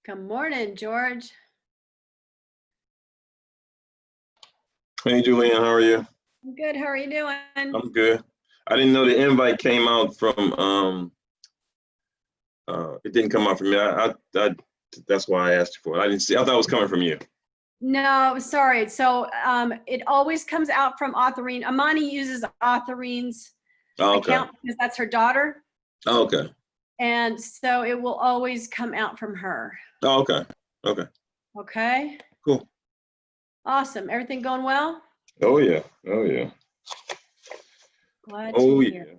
Good morning, George. Hey, Julianne, how are you? I'm good. How are you doing? I'm good. I didn't know the invite came out from, it didn't come out from me. That's why I asked you for it. I didn't see, I thought it was coming from you. No, sorry. So it always comes out from Authorine. Amani uses Authorine's Oh, okay. account because that's her daughter. Oh, okay. And so it will always come out from her. Oh, okay. Okay. Okay. Cool. Awesome. Everything going well? Oh, yeah. Oh, yeah. Glad Oh, to yeah. hear.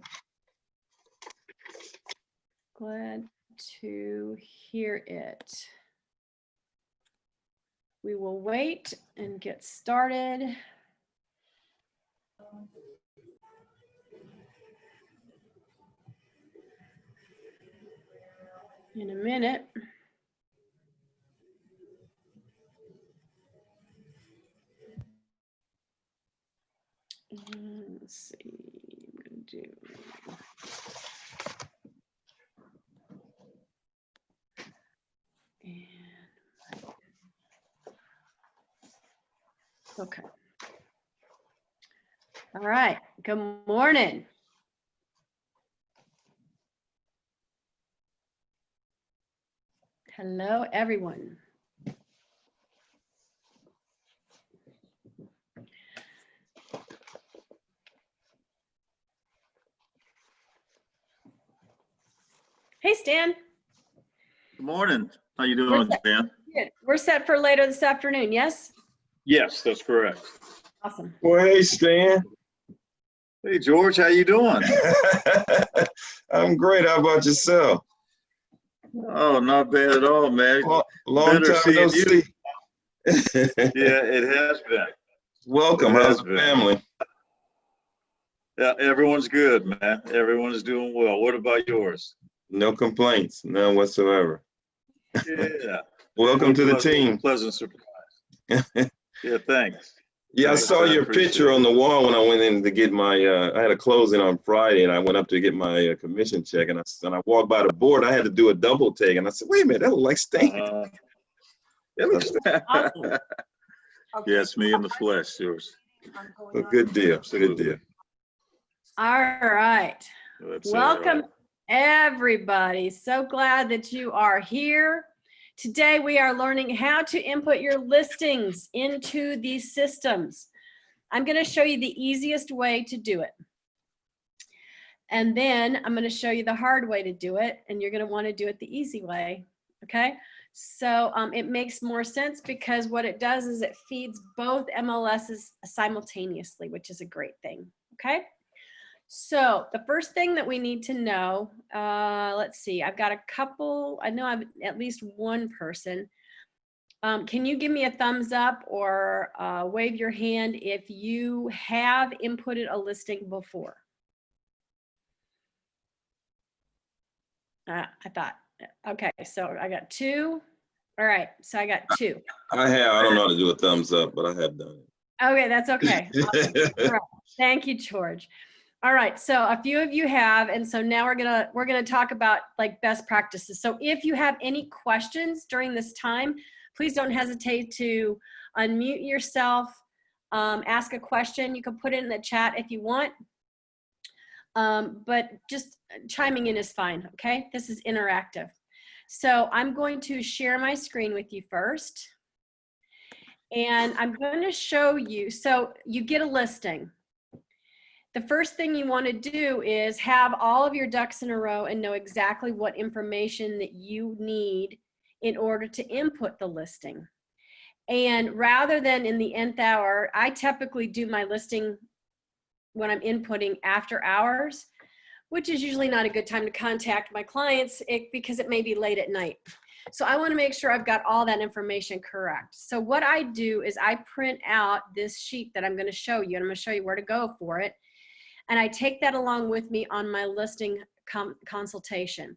Glad to hear it. We will wait and get started. In a minute. Let's see. I'm gonna do. Okay. All right. Good morning. Hello, everyone. Hey, Stan. Good morning. How you doing, Dan? Good. We're set for later this afternoon, yes? Yes, that's correct. Awesome. Well, hey, Stan. Hey, George, how you doing? I'm great. How about yourself? Oh, not bad at all, man. Long Better time no seeing you. see. Yeah, it has been. Welcome. It How's has the been. family? Yeah, everyone's good, man. Everyone's doing well. What about yours? No complaints. None whatsoever. Yeah. Welcome to the team. Pleasant surprise. Yeah, thanks. Yeah, I Thanks, saw your appreciate picture it. on the wall when I went in to get my, I had a closing on Friday and I went up to get my commission check and I walked by the board. I had to do a double take and I said, wait a minute, that looks like Stan. Awesome. Yeah, it's me in the flesh, yours. A good deal, good deal. All right. Welcome, everybody. So glad that you are here. Today, we are learning how to input your listings into these systems. I'm going to show you the easiest way to do it. And then I'm going to show you the hard way to do it. And you're going to want to do it the easy way. Okay. So it makes more sense because what it does is it feeds both MLSs simultaneously, which is a great thing. Okay. So the first thing that we need to know, let's see, I've got a couple, I know I've at least one person. Can you give me a thumbs up or wave your hand if you have inputted a listing before? I thought, okay, so I got two. All right, so I got two. I don't know how to do a thumbs up, but I have done it. Okay, that's okay. Awesome. All right. Thank you, George. All right, so a few of you have, and so now we're gonna talk about like best practices. So if you have any questions during this time, please don't hesitate to unmute yourself, ask a question. You can put it in the chat if you want, but just chiming in is fine, okay? This is interactive. So I'm going to share my screen with you first, and I'm going to show you, so you get a listing. The first thing you want to do is have all of your ducks in a row and know exactly what information that you need in order to input the listing. And rather than in the nth hour, I typically do my listing when I'm inputting after hours, which is usually not a good time to contact my clients because it may be late at night. So I want to make sure I've got all that information correct. So what I do is I print out this sheet that I'm going to show you, and I'm going to show you where to go for it. And I take that along with me on my listing consultation.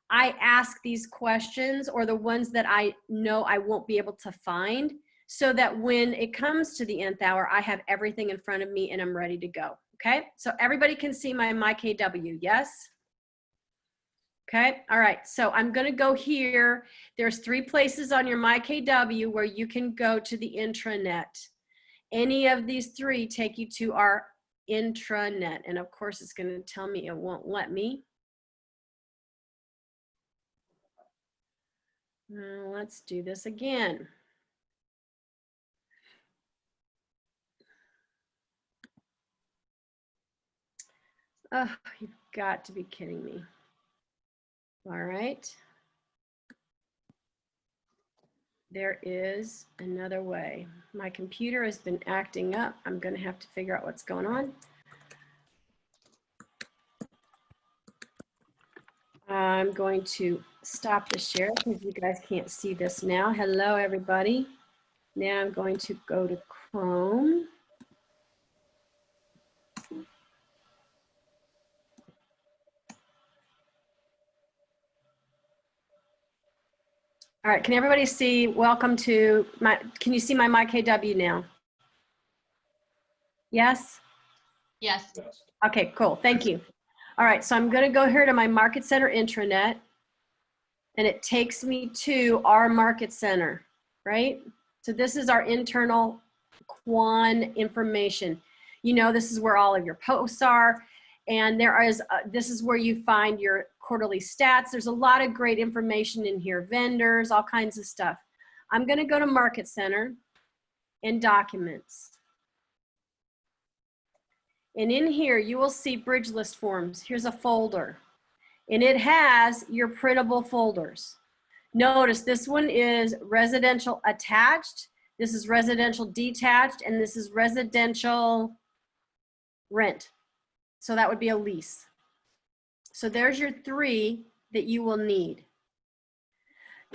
I ask these questions, or the ones that I know I won't be able to find, so that when it comes to the nth hour, I have everything in front of me and I'm ready to go. Okay, so everybody can see my KW, yes? Okay, all right, so I'm gonna go here. There's 3 places on your MyKW where you can go to the intranet. Any of these 3 take you to our intranet. And of course, it's gonna tell me it won't let me. Let's do this again. Oh, you've got to be kidding me. All right. There is another way. My computer has been acting up. I'm going to have to figure out what's going on. I'm going to stop the share because you guys can't see this now. Hello, everybody. Now I'm going to go to Chrome. All right, can everybody see? Welcome to my, can you see my MyKW now? Yes? Yes. Okay, cool, thank you. All right, so I'm gonna go here to my Market Center intranet, and it takes me to our Market Center, right? So this is our internal Quan information. You know, this is where all of your posts are, and there is, this is where you find your quarterly stats. There's a lot of great information in here, vendors, all kinds of stuff. I'm gonna go to Market Center and Documents. And in here, you will see bridge list forms. Here's a folder, and it has your printable folders. Notice this one is residential attached, this is residential detached, and this is residential rent. So that would be a lease. So there's your 3 that you will need.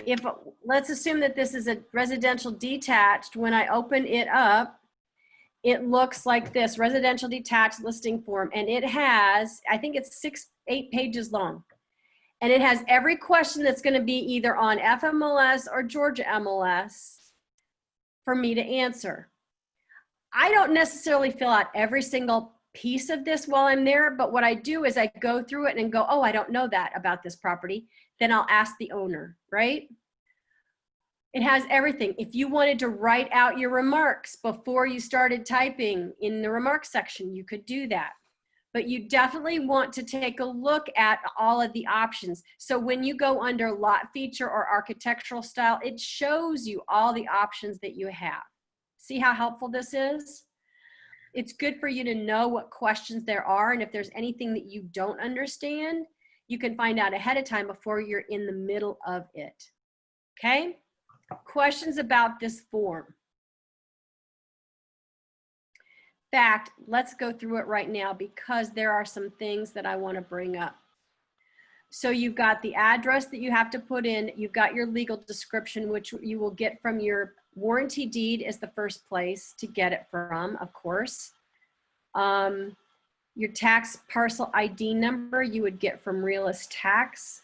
If, let's assume that this is a residential detached, when I open it up, it looks like this, residential detached listing form, and it has, I think it's 8 pages long. And it has every question that's gonna be either on FMLS or Georgia MLS for me to answer. I don't necessarily fill out every single piece of this while I'm there, but what I do is I go through it and go, oh, I don't know that about this property. Then I'll ask the owner, right? It has everything. If you wanted to write out your remarks before you started typing in the remarks section, you could do that. But you definitely want to take a look at all of the options. So when you go under lot feature or architectural style, it shows you all the options that you have. See how helpful this is? It's good for you to know what questions there are, and if there's anything that you don't understand, you can find out ahead of time before you're in the middle of it. Okay? Questions about this form? In fact, let's go through it right now because there are some things that I want to bring up. So you've got the address that you have to put in. You've got your legal description, which you will get from your warranty deed is the first place to get it from, of course. Your tax parcel ID number you would get from Realist Tax.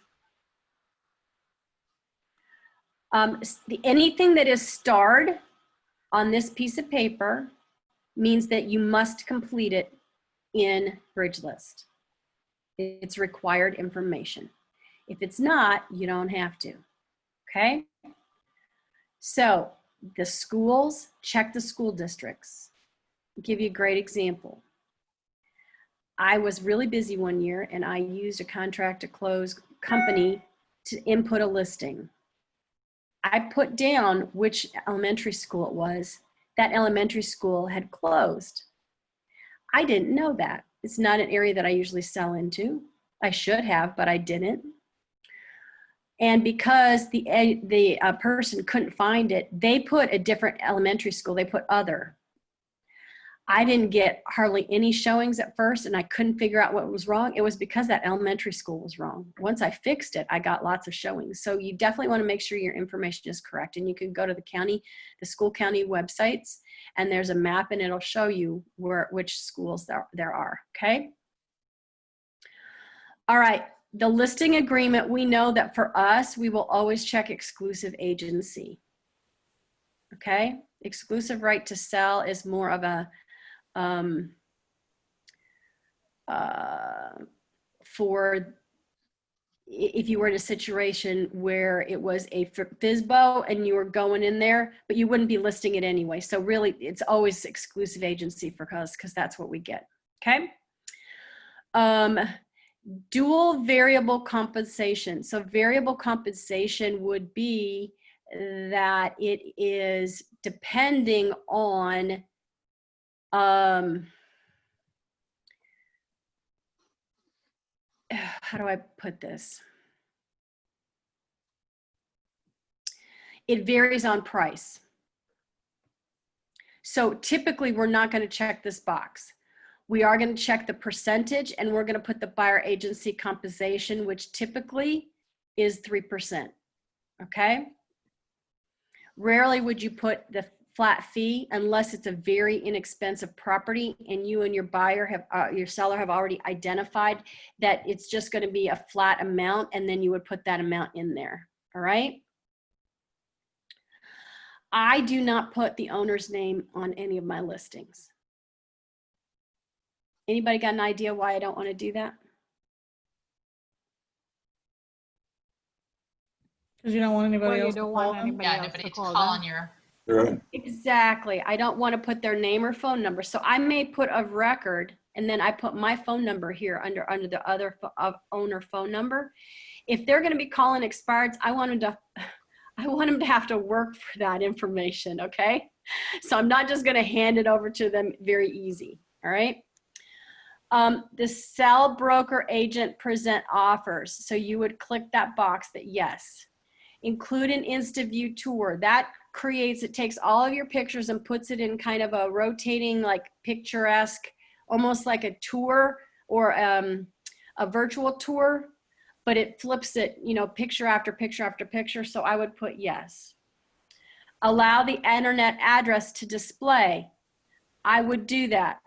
Anything that is starred on this piece of paper means that you must complete it in Bridge List. It's required information. If it's not, you don't have to, okay? So the schools, check the school districts. I'll give you a great example. I was really busy one year and I used a contract to close company to input a listing. I put down which elementary school it was. That elementary school had closed. I didn't know that. It's not an area that I usually sell into. I should have, but I didn't. And because the person couldn't find it, they put a different elementary school. They put other. I didn't get hardly any showings at first, and I couldn't figure out what was wrong. It was because that elementary school was wrong. Once I fixed it, I got lots of showings. So you definitely want to make sure your information is correct. And you can go to the school county websites, and there's a map, and it'll show you which schools there are, okay? All right, the listing agreement, we know that for us, we will always check exclusive agency, okay? Exclusive right to sell is more of a, if you were in a situation where it was a FSBO and you were going in there, but you wouldn't be listing it anyway. So really, it's always exclusive agency for us because that's what we get. Okay. Dual variable compensation. So variable compensation would be that it is depending on how do I put this? It varies on price. So typically we're not going to check this box. We are going to check the percentage, and we're going to put the buyer agency compensation, which typically is 3%. Okay. Rarely would you put the flat fee unless it's a very inexpensive property and you and your buyer have, your seller have already identified that it's just going to be a flat amount, and then you would put that amount in there. All right. I do not put the owner's name on any of my listings. Anybody got an idea why I don't want to do that? Because you don't want anybody Well, else you to don't call want them. anybody Yeah, else nobody to to call call them. on your. Right. Exactly. I don't want to put their name or phone number. So I may put of record, and then I put my phone number here under the other owner phone number. If they're going to be calling expireds, I want them to have to work for that information. Okay. So I'm not just going to hand it over to them very easy. All right. The sell broker agent present offers. So you would click that box that yes. Include an InstaView tour. That creates, it takes all of your pictures and puts it in kind of a rotating, like picturesque, almost like a tour or a virtual tour, but it flips it, you know, picture after picture after picture. So I would put yes. Allow the internet address to display. I would do that.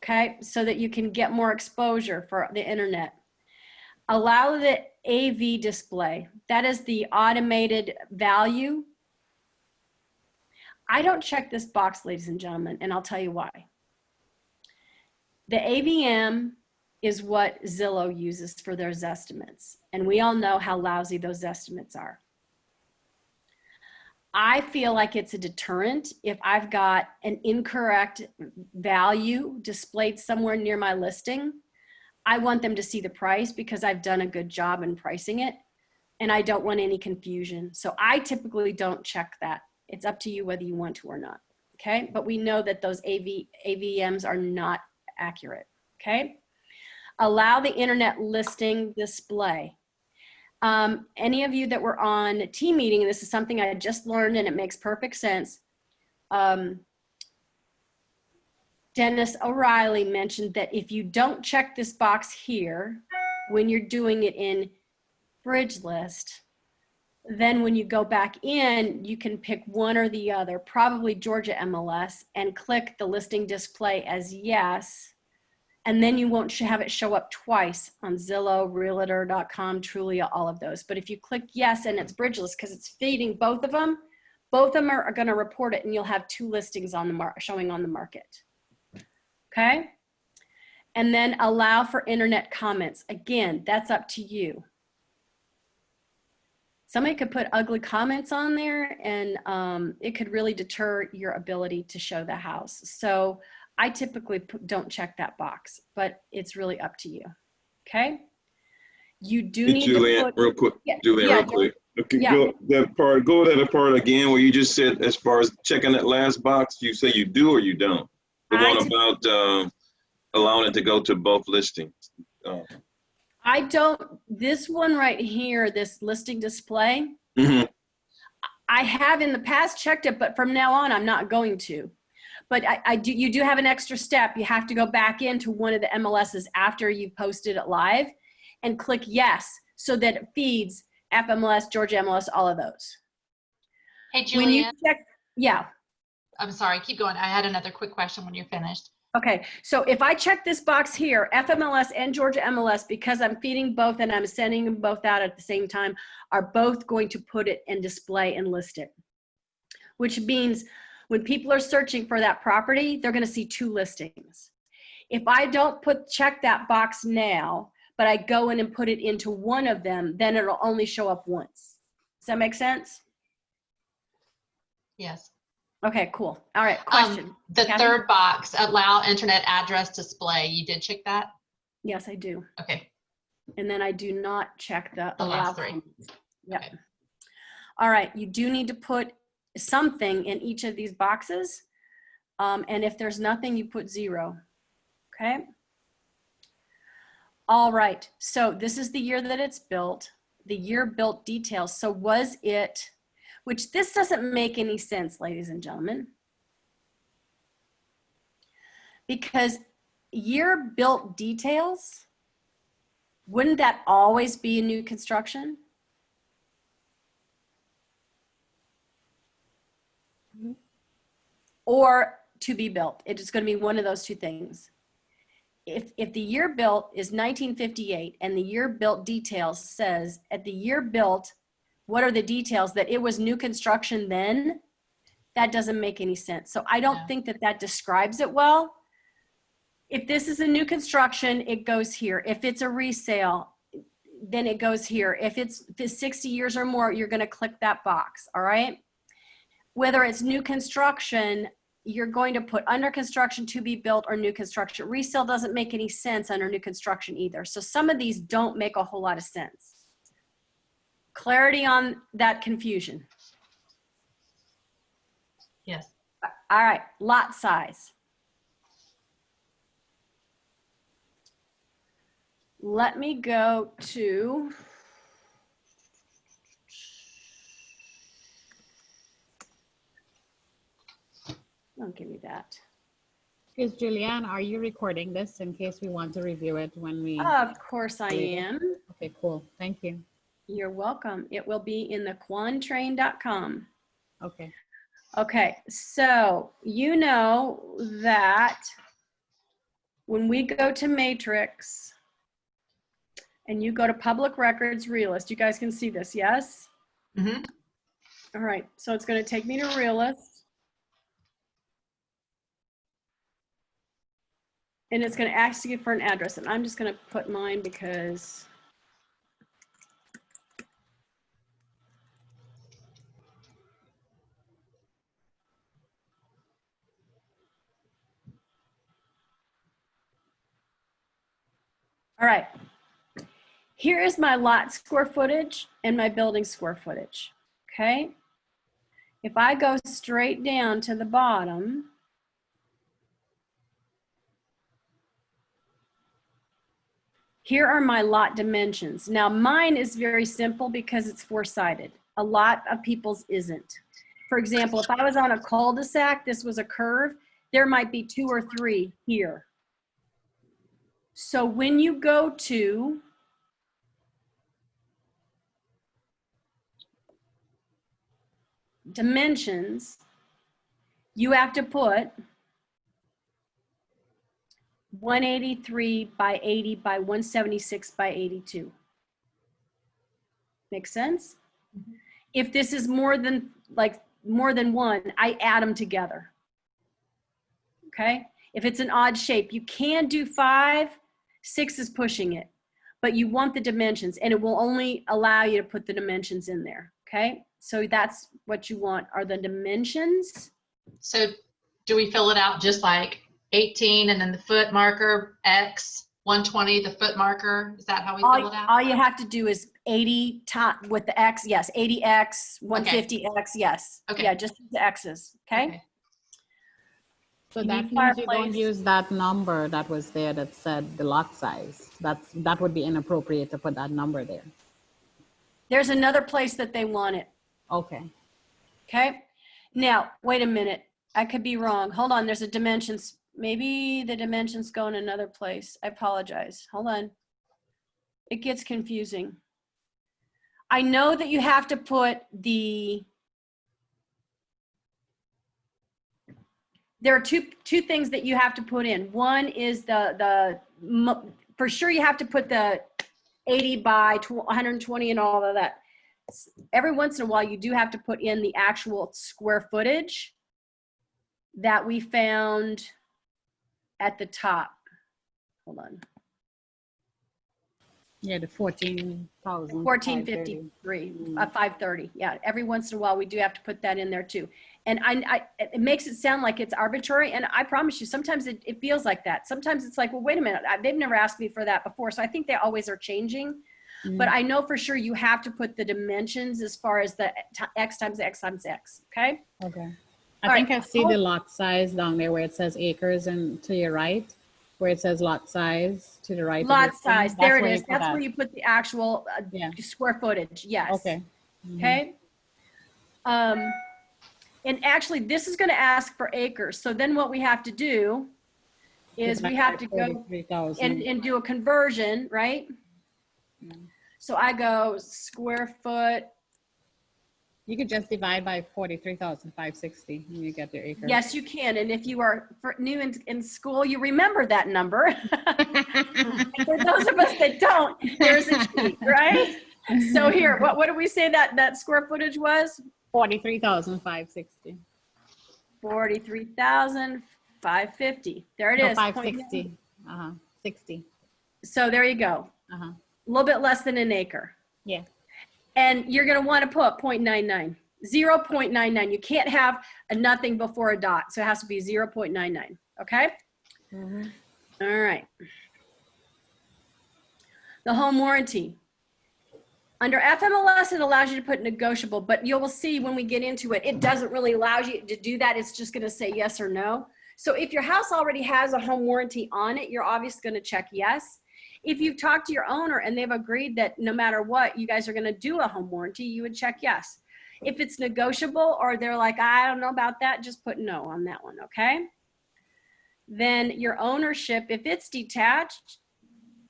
Okay, so that you can get more exposure for the internet. Allow the AV display. That is the automated value. I don't check this box, ladies and gentlemen, and I'll tell you why. The AVM is what Zillow uses for their estimates, and we all know how lousy those estimates are. I feel like it's a deterrent if I've got an incorrect value displayed somewhere near my listing. I want them to see the price because I've done a good job in pricing it, and I don't want any confusion. So I typically don't check that. It's up to you whether you want to or not. Okay. But we know that those AVMs are not accurate. Okay. Allow the internet listing display. Any of you that were on a team meeting, and this is something I just learned and it makes perfect sense. Dennis O'Reilly mentioned that if you don't check this box here, when you're doing it in Bridge List, then when you go back in, you can pick one or the other, probably Georgia MLS, and click the listing display as yes. And then you won't have it show up twice on Zillow, Realtor.com, Trulia, all of those. But if you click yes and it's Bridge List, because it's feeding both of them are going to report it, and you'll have two listings on the showing on the market. Okay. And then allow for internet comments. Again, that's up to you. Somebody could put ugly comments on there, and it could really deter your ability to show the house. So I typically don't check that box, but it's really up to you. Okay. You do Hey, need Julianne, to put, real quick. yeah, Julianne, yeah, real quick. Okay, yeah. go that part again where you just said as far as checking that last box, you say you do or you don't? The one about allowing it to go to both listings. I don't, this one right here, this listing display, Mm-hmm. I have in the past checked it, but from now on, I'm not going to. But you do have an extra step. You have to go back into one of the MLSs after you've posted it live and click yes, so that it feeds FMLS, Georgia MLS, all of those. Hey, When you Julianne, check, yeah. I'm sorry, keep going. I had another quick question when you're finished. Okay, so if I check this box here, FMLS and Georgia MLS, because I'm feeding both and I'm sending them both out at the same time, are both going to put it and display and list it. Which means when people are searching for that property, they're going to see two listings. If I don't check that box now, but I go in and put it into one of them, then it'll only show up once. Does that make sense? Yes. Okay, cool. All right, question. The Kathy? third box, allow internet address display. You did check that? Yes, I do. Okay. And then I do not check the The allow last three. comments. Yep. Okay. All right, you do need to put something in each of these boxes. And if there's nothing, you put 0. Okay. All right, so this is the year that it's built, the year built details. So was it, which this doesn't make any sense, ladies and gentlemen, because year built details, wouldn't that always be a new construction? Or to be built? It is going to be one of those two things. If the year built is 1958 and the year built details says at the year built, what are the details that it was new construction then? That doesn't make any sense. So I don't think that that describes it well. If this is a new construction, it goes here. If it's a resale, then it goes here. If it's 60 years or more, you're going to click that box. All right. Whether it's new construction, you're going to put under construction, to be built, or new construction. Resale doesn't make any sense under new construction either. So some of these don't make a whole lot of sense. Clarity on that confusion. Yes. All right, lot size. Let me go to, don't give me that. Is Julianne, are you recording this in case we want to review it when we? Of course I Later. am. Okay, cool. Thank you. You're welcome. It will be in the quantrain.com. Okay. Okay, so you know that when we go to Matrix and you go to Public Records Realist, you guys can see this, yes? Mm-hmm. All right, so it's going to take me to Realist. And it's going to ask you for an address, and I'm just going to put mine because all right. Here is my lot square footage and my building square footage, okay? If I go straight down to the bottom, here are my lot dimensions. Now mine is very simple because it's four-sided. A lot of people's isn't. For example, if I was on a cul-de-sac, this was a curve, there might be 2 or 3 here. So when you go to dimensions, you have to put 183 by 80 by 176 by 82. Make sense? Mm-hmm. If this is more than one, I add them together. Okay? If it's an odd shape, you can do 5, 6 is pushing it, but you want the dimensions, and it will only allow you to put the dimensions in there. Okay? So that's what you want, are the dimensions. So do we fill it out just like 18 and then the foot marker X, 120, the foot marker? Is that how we fill it out? All you have to do is 80 with the X, yes, 80X, 150X, yes. Okay. Yeah, just the X's, okay? So You that need means you don't fireplace. use that number that was there that said the lot size. That would be inappropriate to put that number there. There's another place that they want it, Okay. okay? Now, wait a minute, I could be wrong. Hold on, there's a dimensions. Maybe the dimensions go in another place. I apologize, hold on. It gets confusing. I know that you have to put there are two things that you have to put in. One is for sure you have to put the 80 by 120 and all of that. Every once in a while you do have to put in the actual square footage that we found at the top. Hold on. Yeah, the 14,000. 1453, 530. Yeah, every once in a while we do have to put that in there too. And it makes it sound like it's arbitrary. And I promise you, sometimes it feels like that. Sometimes it's like, well, wait a minute, they've never asked me for that before. So I think they always are changing. But I know for sure you have to put the dimensions as far as the X times X times X. Okay. Okay. All I think right. I see the lot size down there where it says acres and to your right, where it says lot size to the right. of Lot your screen. size. That's There it where you is. put That's that. where you put the actual Yeah. square footage. Yes. Okay. Okay. And actually this is going to ask for acres. So then what we have to do is we have to go 43,000. and do a conversion, right? So I go square foot. You could just divide by 43,560 and you get your acre. Yes, you can. And if you are new in school, you remember that number. For those of us that don't, there's a cheat, right? So here, what did we say that square footage was? 43,560. 43,550. There it No, is. 560. 60. So there you go. A little bit less than an acre. Yeah. And you're going to want to put 0.99. 0.99. You can't have a nothing before a dot. So it has to be 0.99. Okay? All right. The home warranty. Under FMLS, it allows you to put negotiable, but you will see when we get into it, it doesn't really allow you to do that. It's just going to say yes or no. So if your house already has a home warranty on it, you're obviously going to check yes. If you've talked to your owner and they've agreed that no matter what, you guys are going to do a home warranty, you would check yes. If it's negotiable or they're like, I don't know about that, just put no on that one, okay? Then your ownership, if it's detached,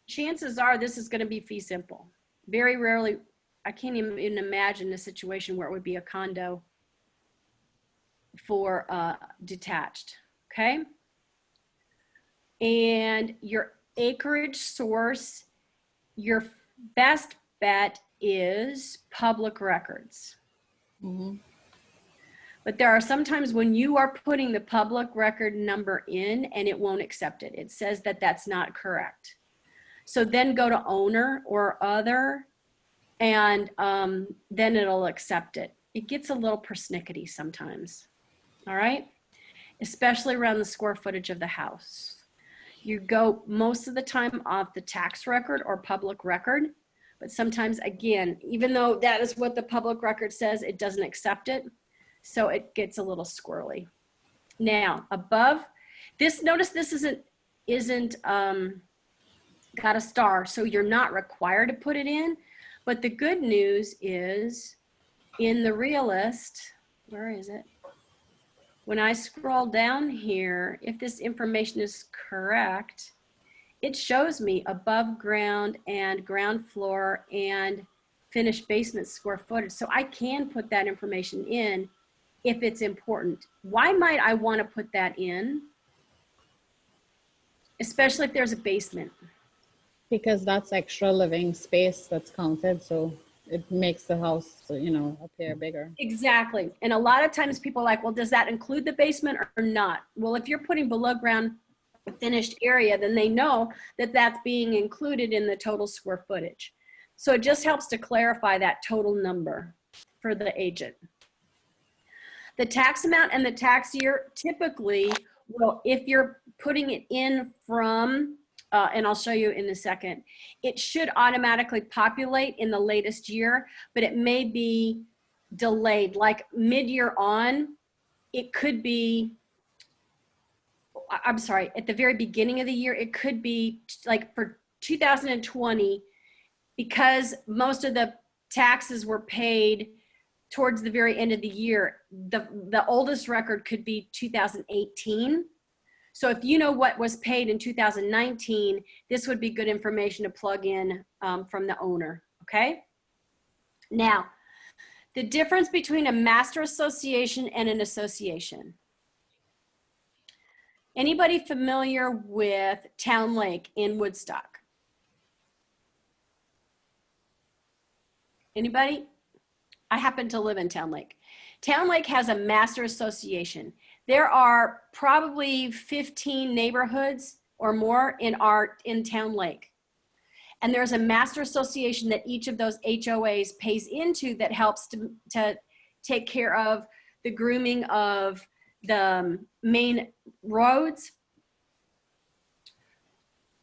chances are this is going to be fee simple. Very rarely, I can't even imagine a situation where it would be a condo for detached, okay? And your acreage source, your best bet is public records. But there are sometimes when you are putting the public record number in and it won't accept it. It says that that's not correct. So then go to owner or other and then it'll accept it. It gets a little persnickety sometimes, all right? Especially around the square footage of the house. You go most of the time off the tax record or public record, but sometimes, again, even though that is what the public record says, it doesn't accept it. So it gets a little squirrely. Now, above this, notice this isn't got a star, so you're not required to put it in. But the good news is in the realist, where is it? When I scroll down here, if this information is correct, it shows me above ground and ground floor and finished basement square footage. So I can put that information in if it's important. Why might I want to put that in? Especially if there's a basement. Because that's extra living space that's counted. So it makes the house, appear bigger. Exactly. And a lot of times people are like, well, does that include the basement or not? Well, if you're putting below ground finished area, then they know that that's being included in the total square footage. So it just helps to clarify that total number for the agent. The tax amount and the tax year typically will, if you're putting it in from, and I'll show you in a second, it should automatically populate in the latest year, but it may be delayed, like mid-year on, it could be, I'm sorry, at the very beginning of the year, it could be like for 2020, because most of the taxes were paid towards the very end of the year, the oldest record could be 2018. So if you know what was paid in 2019, this would be good information to plug in from the owner, okay? Now, the difference between a master association and an association. Anybody familiar with Town Lake in Woodstock? Anybody? I happen to live in Town Lake. Town Lake has a master association. There are probably 15 neighborhoods or more in Town Lake. And there's a master association that each of those HOAs pays into that helps to take care of the grooming of the main roads.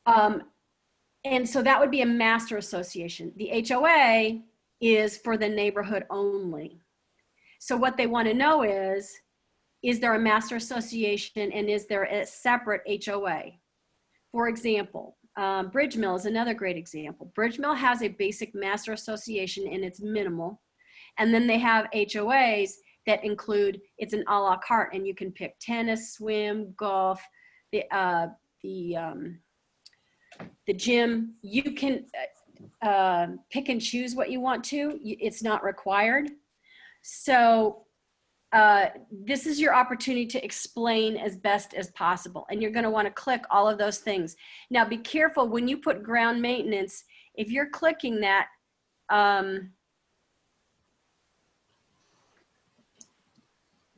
And so that would be a master association. The HOA is for the neighborhood only. So what they want to know is there a master association and is there a separate HOA? For example, Bridge Mill is another great example. Bridge Mill has a basic master association and it's minimal. And then they have HOAs that include, it's an a la carte, and you can pick tennis, swim, golf, the gym. You can pick and choose what you want to. It's not required. So this is your opportunity to explain as best as possible. And you're going to want to click all of those things. Now be careful when you put ground maintenance, if you're clicking that,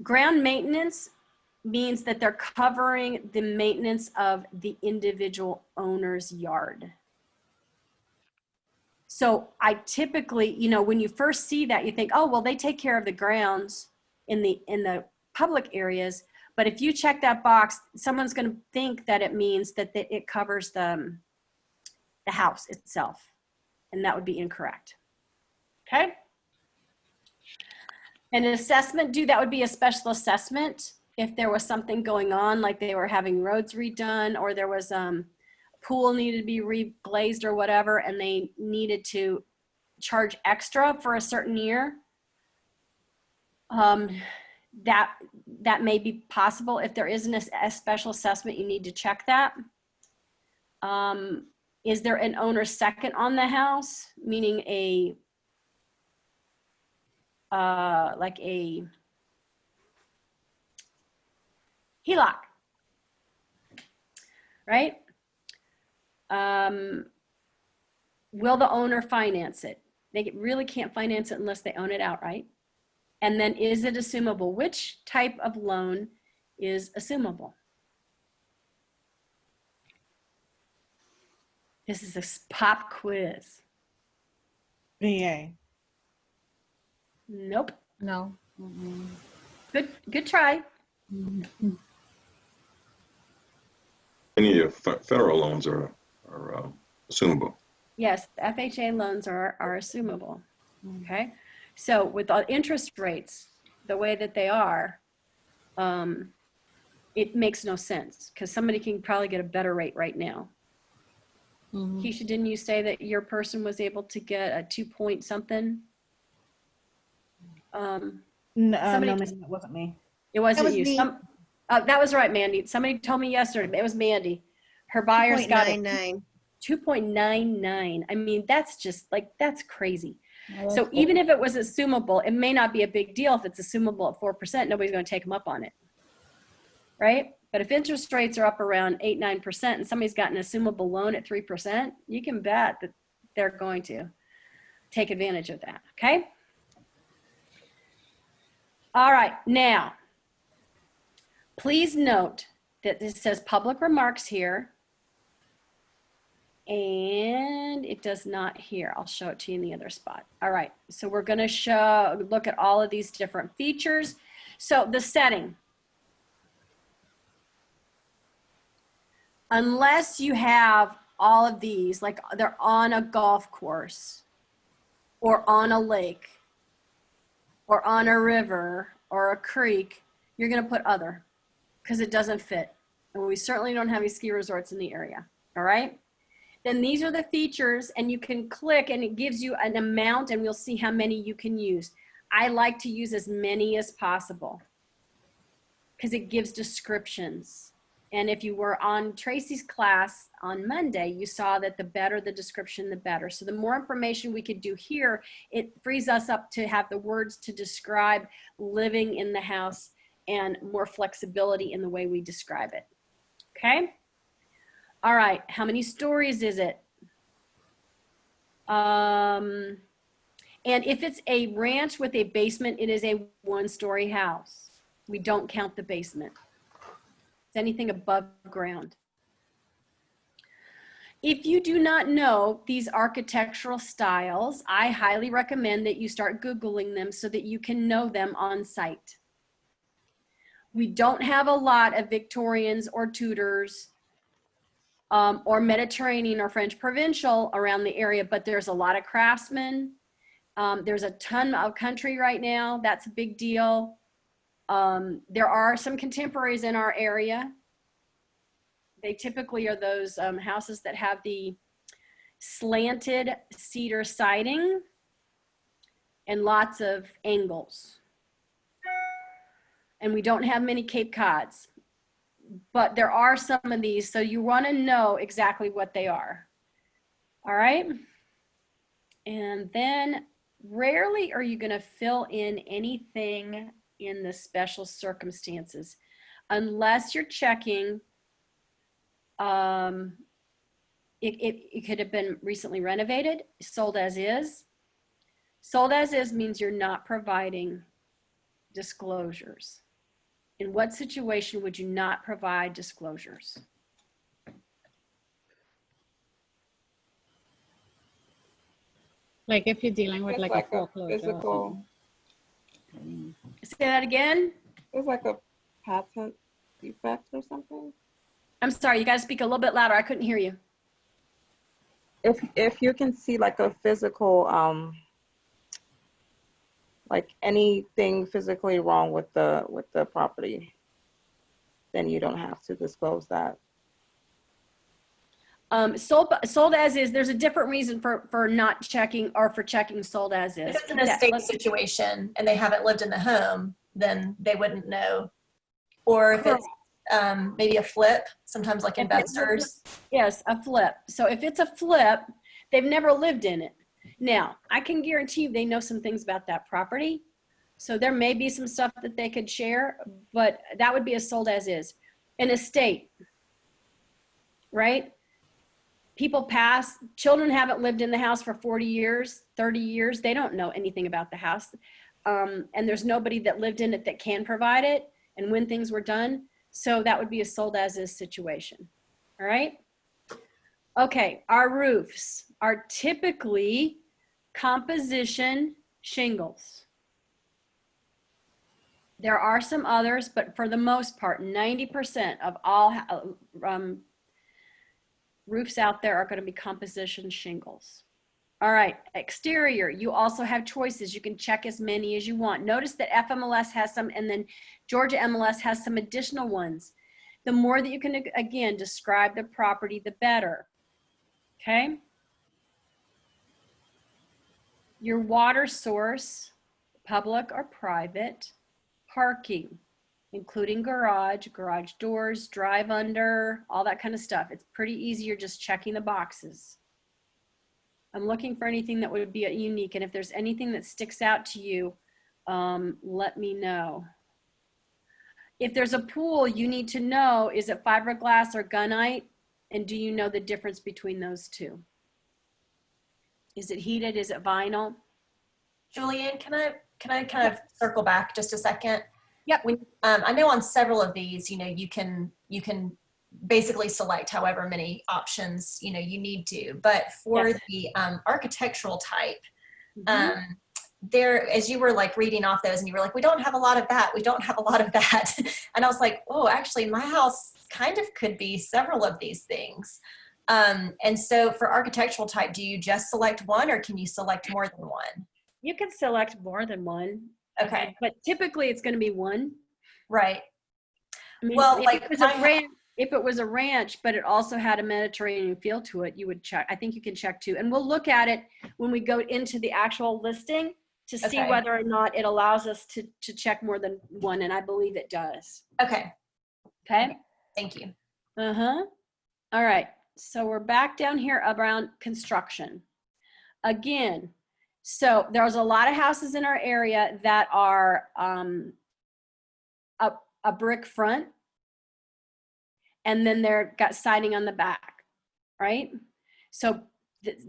ground maintenance means that they're covering the maintenance of the individual owner's yard. So I typically, you know, when you first see that, you think, oh, well, they take care of the grounds in the public areas. But if you check that box, someone's going to think that it means that it covers the house itself. And that would be incorrect. Okay. An assessment due, that would be a special assessment if there was something going on, like they were having roads redone, or there was pool needed to be reglazed or whatever, and they needed to charge extra for a certain year. That may be possible. If there isn't a special assessment, you need to check that. Is there an owner second on the house, meaning like a HELOC, right? Will the owner finance it? They really can't finance it unless they own it outright. And then is it assumable? Which type of loan is assumable? This is a pop quiz. VA. Nope. No. Good try. Any of your federal loans are assumable. Yes, FHA loans are assumable. Okay. So with all interest rates, the way that they are, it makes no sense because somebody can probably get a better rate right now. Keisha, didn't you say that your person was able to get a 2 point something? No, Somebody- no, that wasn't me. It wasn't was you. me. That was right, Mandy. Somebody told me yesterday. It was Mandy. Her buyer's got it 2.99. 2.99. I mean, that's just like, that's crazy. Oh, So that's even if it was assumable, it may not be a big deal if it's assumable at 4%. Nobody's going to take them up on it, right? But if interest rates are up around 8-9% and somebody's got an assumable loan at 3%, you can bet that they're going to take advantage of that. Okay. All right. Now, please note that this says public remarks here. And it does not here. I'll show it to you in the other spot. All right. So we're going to look at all of these different features. So the setting. Unless you have all of these, like they're on a golf course or on a lake or on a river or a creek, you're going to put other because it doesn't fit. And we certainly don't have any ski resorts in the area. All right. Then these are the features and you can click and it gives you an amount and we'll see how many you can use. I like to use as many as possible because it gives descriptions. And if you were on Tracy's class on Monday, you saw that the better the description, the better. So the more information we could do here, it frees us up to have the words to describe living in the house and more flexibility in the way we describe it. Okay. All right. How many stories is it? And if it's a ranch with a basement, it is a 1-story house. We don't count the basement. It's anything above ground. If you do not know these architectural styles, I highly recommend that you start Googling them so that you can know them on site. We don't have a lot of Victorians or Tudors or Mediterranean or French Provincial around the area, but there's a lot of craftsmen. There's a ton of country right now. That's a big deal. There are some contemporaries in our area. They typically are those houses that have the slanted cedar siding and lots of angles. And we don't have many Cape Cods, but there are some of these, so you want to know exactly what they are. All right. And then rarely are you going to fill in anything in the special circumstances unless you're checking. It could have been recently renovated, sold as is. Sold as is means you're not providing disclosures. In what situation would you not provide disclosures? Like if you're dealing with It's like like a a foreclosure or physical, something. Say that again. it's like a patent defect or something. I'm sorry, you guys speak a little bit louder. I couldn't hear you. If you can see like a physical, like anything physically wrong with the property, then you don't have to disclose that. Sold as is, there's a different reason for not checking or for checking sold as is. If it's an estate situation and they haven't lived in the home, then they wouldn't know. Or if it's maybe a flip, sometimes like investors. Yes, a flip. So if it's a flip, they've never lived in it. Now, I can guarantee you they know some things about that property. So there may be some stuff that they could share, but that would be a sold as is. An estate, right? People pass, children haven't lived in the house for 40 years, 30 years. They don't know anything about the house. And there's nobody that lived in it that can provide it and when things were done. So that would be a sold as is situation. All right. Okay. Our roofs are typically composition shingles. There are some others, but for the most part, 90% of all roofs out there are going to be composition shingles. All right, exterior, you also have choices. You can check as many as you want. Notice that FMLS has some, and then Georgia MLS has some additional ones. The more that you can, again, describe the property, the better. Okay? Your water source, public or private, parking, including garage doors, drive under, all that kind of stuff. It's pretty easy. You're just checking the boxes. I'm looking for anything that would be unique. And if there's anything that sticks out to you, let me know. If there's a pool, you need to know, is it fiberglass or gunite? And do you know the difference between those two? Is it heated? Is it vinyl? Julianne, can I kind of circle back just a second? Yep. When, I know on several of these, you can basically select however many options, you need to, but for Yes. the architectural type, there, as you were like reading off those and you were like, we don't have a lot of that. We don't have a lot of that. And I was like, oh, actually my house kind of could be several of these things. And so for architectural type, do you just select one or can you select more than one? You can select more than one. Okay. But typically it's going to be one. Right. I mean, Well, if like if it was a ranch, but it also had a Mediterranean feel to it, you would check. I think you can check too. And we'll look at it when we go into the actual listing to see Okay. whether or not it allows us to check more than one. And I believe it does. Okay. Okay. Thank you. Uh-huh. All right. So we're back down here around construction. Again, so there's a lot of houses in our area that are a brick front, and then they're got siding on the back, right? So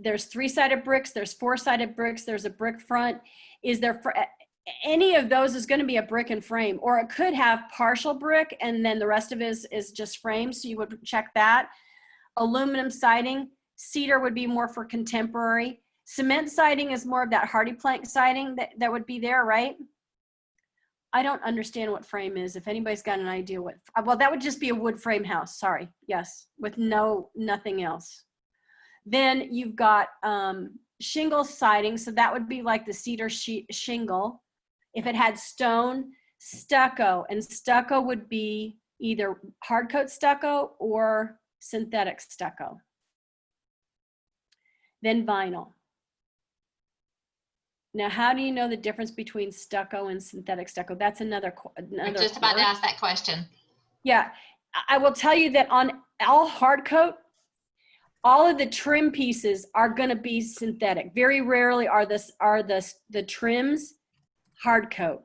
there's 3-sided bricks, there's 4-sided bricks, there's a brick front. Is there any of those is going to be a brick and frame, or it could have partial brick and then the rest of it is just frame. So you would check that. Aluminum siding. Cedar would be more for contemporary. Cement siding is more of that hardy plank siding that would be there, right? I don't understand what frame is. If anybody's got an idea what, well, that would just be a wood frame house. Sorry. Yes. With nothing else. Then you've got shingle siding. So that would be like the cedar shingle. If it had stone, stucco, and stucco would be either hard coat stucco or synthetic stucco. Then vinyl. Now, how do you know the difference between stucco and synthetic stucco? That's another. I'm just about to ask that question. Yeah, I will tell you that on all hard coat, all of the trim pieces are going to be synthetic. Very rarely are the trims hard coat.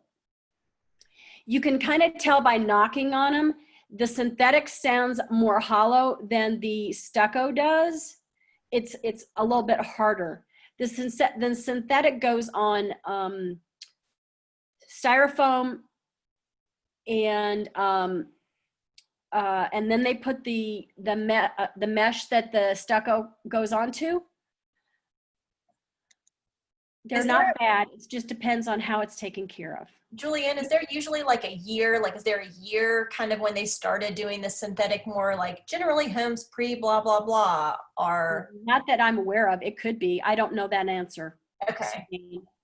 You can kind of tell by knocking on them. The synthetic sounds more hollow than the stucco does. It's a little bit harder. The synthetic goes on styrofoam, and then they put the mesh that the stucco goes onto. They're not bad. It just depends on how it's taken care of. Julianne, is there usually like a year, like is there a year kind of when they started doing the synthetic more like generally homes pre blah, blah, blah, or? Not that I'm aware of. It could be. I don't know that answer. Okay.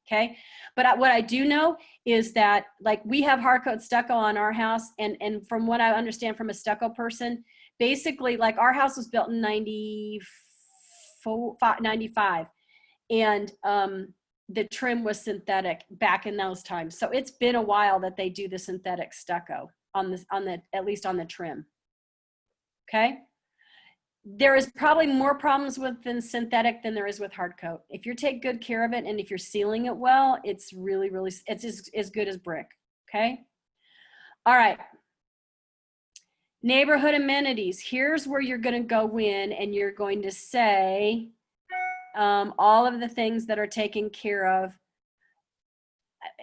Okay. But what I do know is that like we have hard coat stucco on our house. And from what I understand from a stucco person, basically like our house was built in 95. And the trim was synthetic back in those times. So it's been a while that they do the synthetic stucco on the at least on the trim. Okay. There is probably more problems with synthetic than there is with hard coat. If you take good care of it and if you're sealing it well, it's really, it's as good as brick. Okay. All right. Neighborhood amenities. Here's where you're going to go in and you're going to say, all of the things that are taken care of.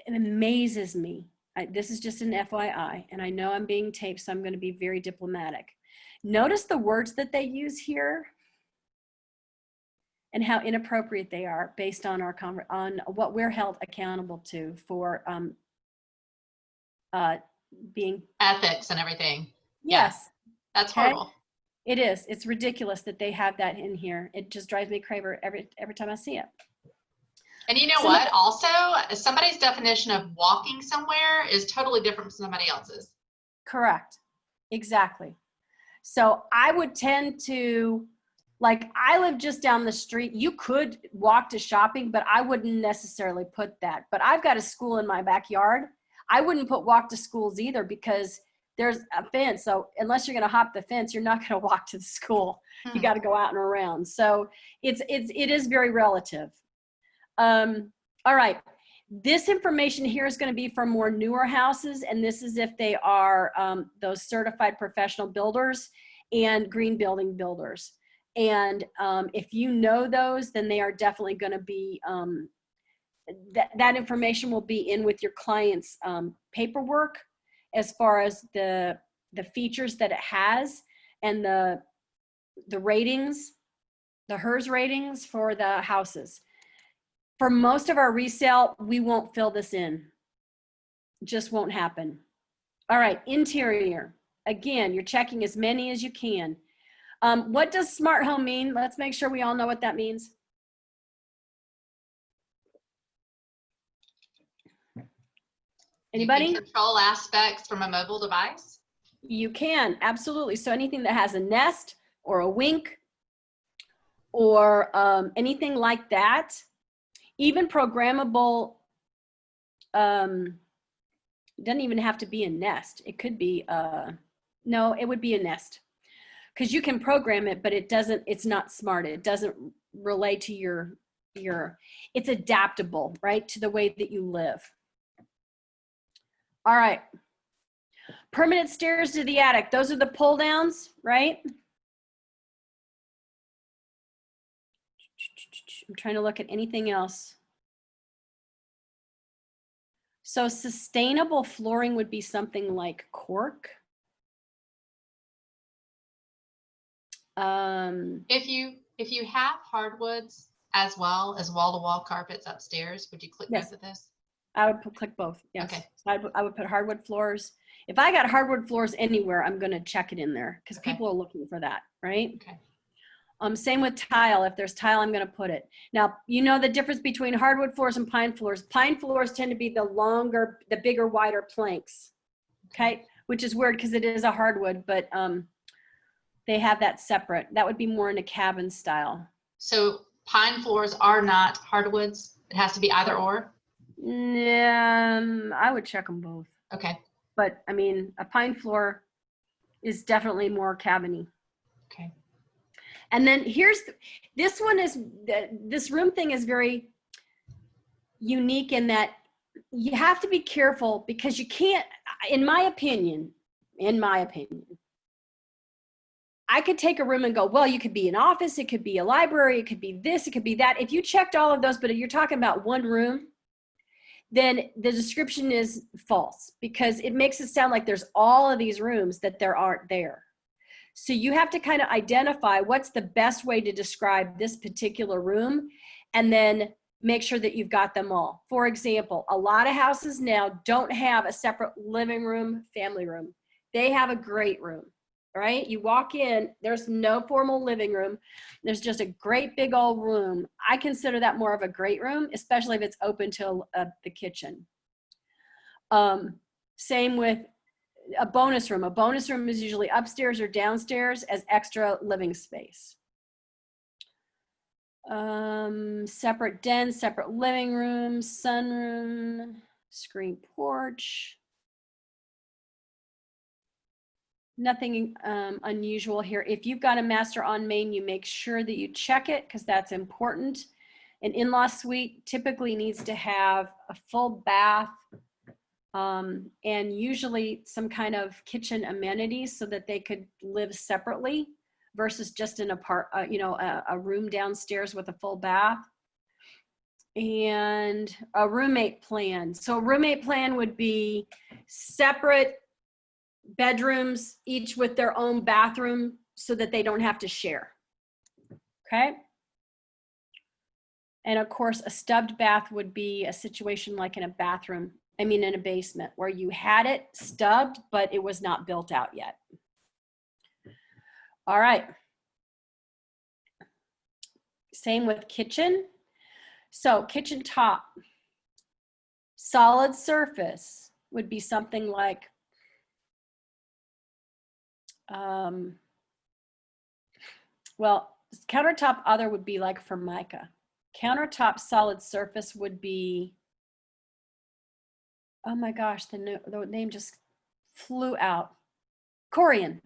It amazes me. This is just an FYI, and I know I'm being taped, so I'm going to be very diplomatic. Notice the words that they use here and how inappropriate they are based on on what we're held accountable to for being Ethics and everything. Yes. That's Okay. horrible. It is. It's ridiculous that they have that in here. It just drives me crazy every time I see it. And you know what? Also, somebody's definition of walking somewhere is totally different from somebody else's. Correct. Exactly. So I would tend to, like, I live just down the street. You could walk to shopping, but I wouldn't necessarily put that. But I've got a school in my backyard. I wouldn't put walk to schools either because there's a fence. So unless you're going to hop the fence, you're not going to walk to the school. You got to go out and around. So it is very relative. All right. This information here is going to be for more newer houses. And this is if they are those certified professional builders and green building builders. And if you know those, then they are definitely going to be, that information will be in with your client's paperwork, as far as the features that it has and the ratings, the HERS ratings for the houses. For most of our resale, we won't fill this in. Just won't happen. All right, interior. Again, you're checking as many as you can. What does smart home mean? Let's make sure we all know what that means. Anybody? You can control aspects from a mobile device? You can, absolutely. So anything that has a Nest or a Wink or anything like that, even programmable, doesn't even have to be a Nest. It could be, no, it would be a Nest. Because you can program it, but it's not smart. It doesn't relate to your, it's adaptable, right, to the way that you live. All right. Permanent stairs to the attic. Those are the pull downs, right? I'm trying to look at anything else. So sustainable flooring would be something like cork. If you If you have hardwoods as well as wall-to-wall carpets upstairs, would you click Yes. both of those? I would click both, yes. Okay. I would put hardwood floors. If I got hardwood floors anywhere, I'm gonna check it in there because Okay. people are looking for that, right? Okay. Same with tile. If there's tile, I'm gonna put it. Now, you know the difference between hardwood floors and pine floors. Pine floors tend to be the longer, the bigger, wider planks, okay? Which is weird because it is a hardwood, but they have that separate. That would be more in a cabin style. So pine floors are not hardwoods. It has to be either or. I would check them both. Okay. But I mean, a pine floor is definitely more cabiny. Okay. And then here's, this one is, this room thing is very unique in that you have to be careful because you can't, in my opinion, I could take a room and go, well, you could be an office, it could be a library, it could be this, it could be that. If you checked all of those, but you're talking about one room, then the description is false because it makes it sound like there's all of these rooms that there aren't there. So you have to kind of identify what's the best way to describe this particular room and then make sure that you've got them all. For example, a lot of houses now don't have a separate living room, family room. They have a great room. Right? You walk in, there's no formal living room. There's just a great big old room. I consider that more of a great room, especially if it's open to the kitchen. Same with a bonus room. A bonus room is usually upstairs or downstairs as extra living space. Separate den, separate living room, sunroom, screen porch. Nothing unusual here. If you've got a master on main, you make sure that you check it because that's important. An in-law suite typically needs to have a full bath and usually some kind of kitchen amenities so that they could live separately versus just in a room downstairs with a full bath. And a roommate plan. So a roommate plan would be separate bedrooms, each with their own bathroom so that they don't have to share. Okay. And of course, a stubbed bath would be a situation like in a bathroom, in a basement where you had it stubbed, but it was not built out yet. All right. Same with kitchen. So kitchen top, solid surface would be something like countertop other would be like Formica. Countertop solid surface would be, oh my gosh, the name just flew out. Corian.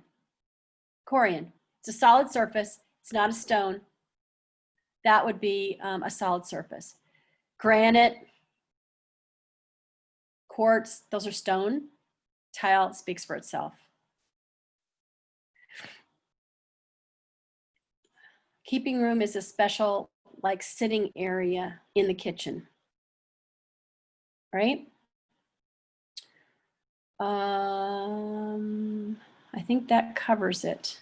Corian. It's a solid surface. It's not a stone. That would be a solid surface. Granite, quartz, those are stone. Tile speaks for itself. Keeping room is a special like sitting area in the kitchen, right? I think that covers it.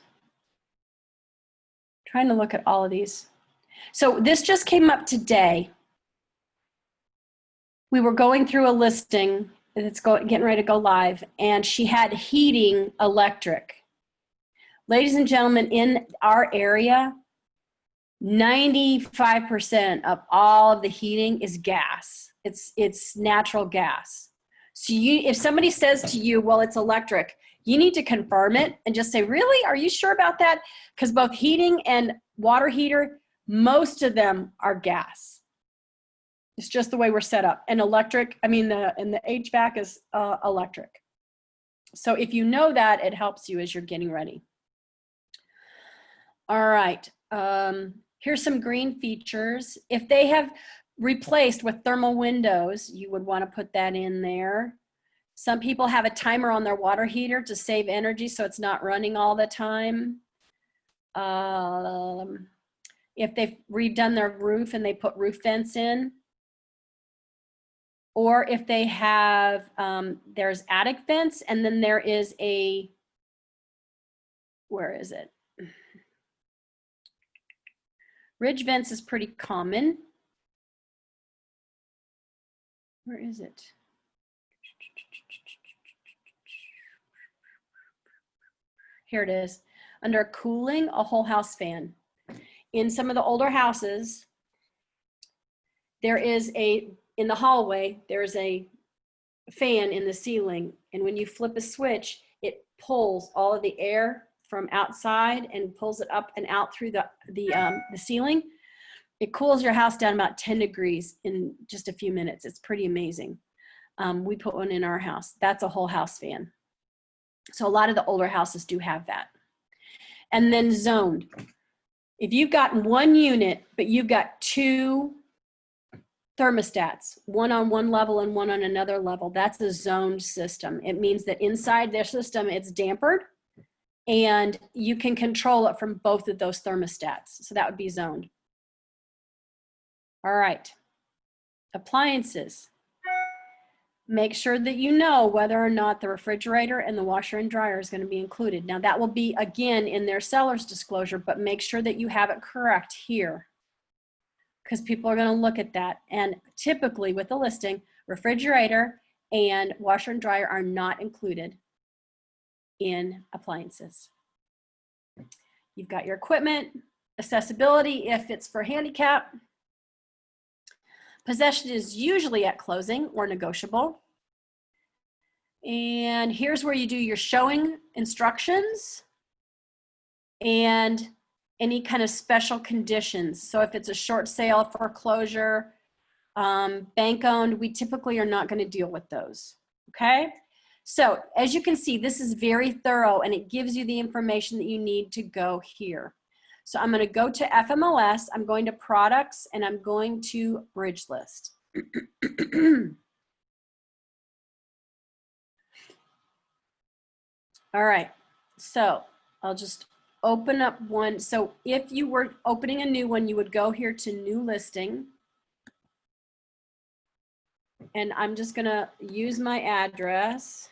Trying to look at all of these. So this just came up today. We were going through a listing and it's getting ready to go live, and she had heating electric. Ladies and gentlemen, in our area, 95% of all of the heating is gas. It's natural gas. So if somebody says to you, well, it's electric, you need to confirm it and just say, really? Are you sure about that? Because both heating and water heater, most of them are gas. It's just the way we're set up. And electric, and the HVAC is electric. So if you know that, it helps you as you're getting ready. All right. Here's some green features. If they have replaced with thermal windows, you would want to put that in there. Some people have a timer on their water heater to save energy so it's not running all the time. If they've redone their roof and they put roof vents in, or if they have, there's attic vents, and then there is where is it? Ridge vents is pretty common. Where is it? Here it is. Under cooling, a whole house fan. In some of the older houses, there is in the hallway, there's a fan in the ceiling. And when you flip a switch, it pulls all of the air from outside and pulls it up and out through the ceiling. It cools your house down about 10 degrees in just a few minutes. It's pretty amazing. We put one in our house. That's a whole house fan. So a lot of the older houses do have that. And then zoned. If you've got one unit, but you've got two thermostats, one on one level and one on another level, that's a zoned system. It means that inside their system, it's dampered and you can control it from both of those thermostats. So that would be zoned. All right, appliances. Make sure that you know whether or not the refrigerator and the washer and dryer is going to be included. Now that will be again in their seller's disclosure, but make sure that you have it correct here because people are going to look at that. And typically with the listing, refrigerator and washer and dryer are not included in appliances. You've got your equipment, accessibility if it's for handicap. Possession is usually at closing or negotiable. And here's where you do your showing instructions and any kind of special conditions. So if it's a short sale, foreclosure, bank owned, we typically are not going to deal with those. Okay. So as you can see, this is very thorough and it gives you the information that you need to go here. So I'm going to go to FMLS, I'm going to products, and I'm going to bridge list. All right, so I'll just open up one. So if you were opening a new one, you would go here to new listing. And I'm just going to use my address.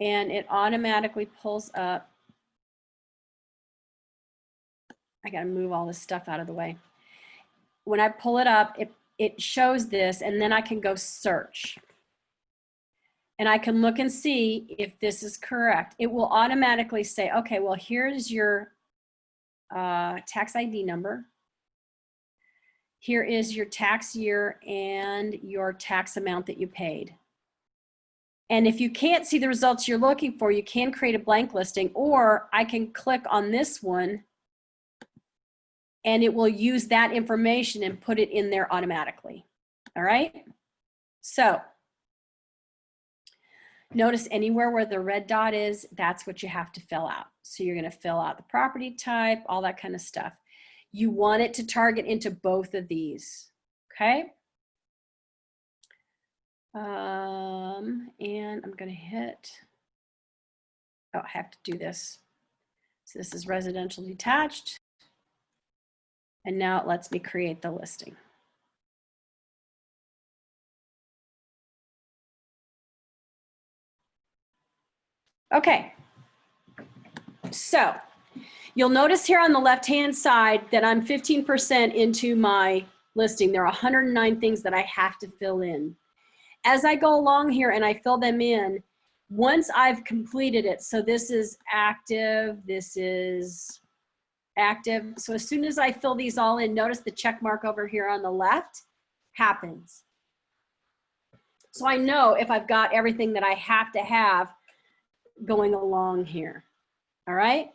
And it automatically pulls up. I got to move all this stuff out of the way. When I pull it up, it shows this, and then I can go search. And I can look and see if this is correct. It will automatically say, okay, well, here's your tax ID number. Here is your tax year and your tax amount that you paid. And if you can't see the results you're looking for, you can create a blank listing, or I can click on this one and it will use that information and put it in there automatically. All right. So notice anywhere where the red dot is, that's what you have to fill out. So you're going to fill out the property type, all that kind of stuff. You want it to target into both of these. Okay. And I'm going to hit, oh, I have to do this. So this is residential detached. And now it lets me create the listing. Okay. So you'll notice here on the left-hand side that I'm 15% into my listing. There are 109 things that I have to fill in. As I go along here and I fill them in, once I've completed it, so this is active, this is active. So as soon as I fill these all in, notice the check mark over here on the left happens. So I know if I've got everything that I have to have going along here. All right.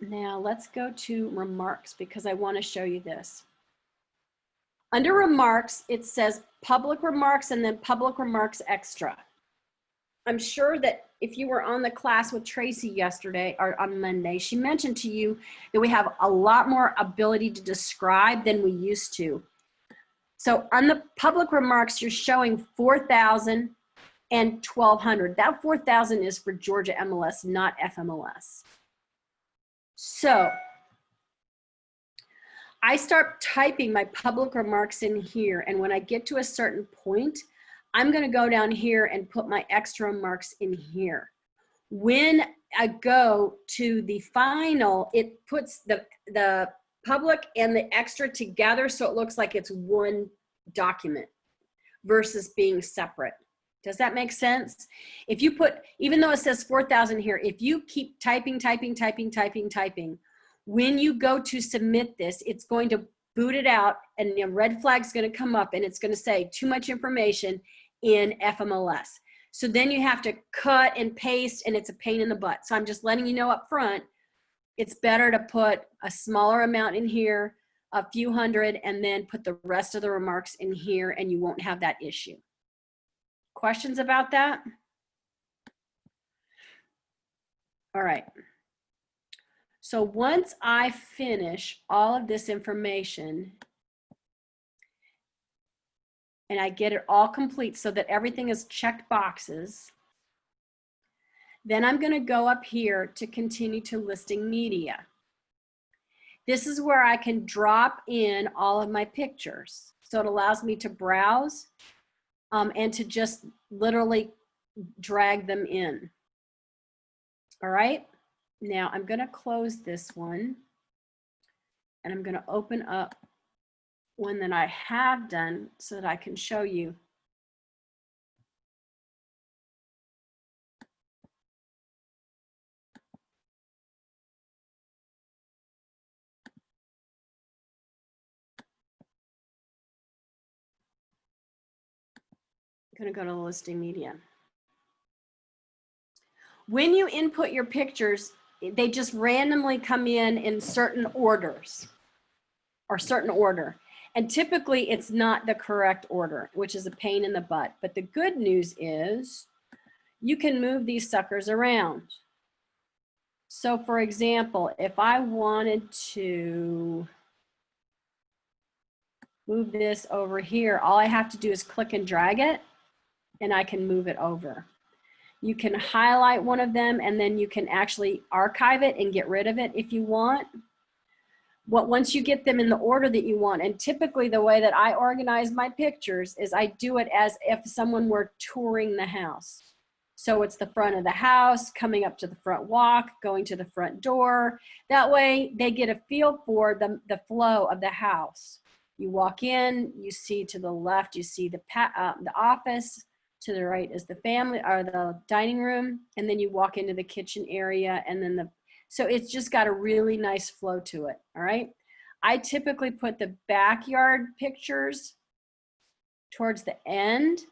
Now let's go to remarks because I want to show you this. Under remarks, it says public remarks and then public remarks extra. I'm sure that if you were on the class with Tracy yesterday or on Monday, she mentioned to you that we have a lot more ability to describe than we used to. So on the public remarks, you're showing 4,000 and 1,200. That 4,000 is for Georgia MLS, not FMLS. So I start typing my public remarks in here, and when I get to a certain point, I'm going to go down here and put my extra remarks in here. When I go to the final, it puts the public and the extra together, so it looks like it's one document versus being separate. Does that make sense? If you put, even though it says 4,000 here, if you keep typing, when you go to submit this, it's going to boot it out, and the red flag's going to come up, and it's going to say too much information in FMLS. So then you have to cut and paste, and it's a pain in the butt. So I'm just letting you know up front, it's better to put a smaller amount in here, a few hundred, and then put the rest of the remarks in here, and you won't have that issue. Questions about that? All right. So once I finish all of this information and I get it all complete so that everything is checked boxes, then I'm going to go up here to continue to listing media. This is where I can drop in all of my pictures. So it allows me to browse and to just literally drag them in. All right. Now I'm going to close this one and I'm going to open up one that I have done so that I can show you. I'm going to go to listing media. When you input your pictures, they just randomly come in certain orders or certain order. And typically it's not the correct order, which is a pain in the butt. But the good news is you can move these suckers around. So for example, if I wanted to move this over here, all I have to do is click and drag it and I can move it over. You can highlight one of them and then you can actually archive it and get rid of it if you want. Once you get them in the order that you want, and typically the way that I organize my pictures is I do it as if someone were touring the house. So it's the front of the house, coming up to the front walk, going to the front door. That way they get a feel for the flow of the house. You walk in, you see to the left, you see the office. To the right is the family or the dining room, and then you walk into the kitchen area, and then so it's just got a really nice flow to it. All right. I typically put the backyard pictures towards the end,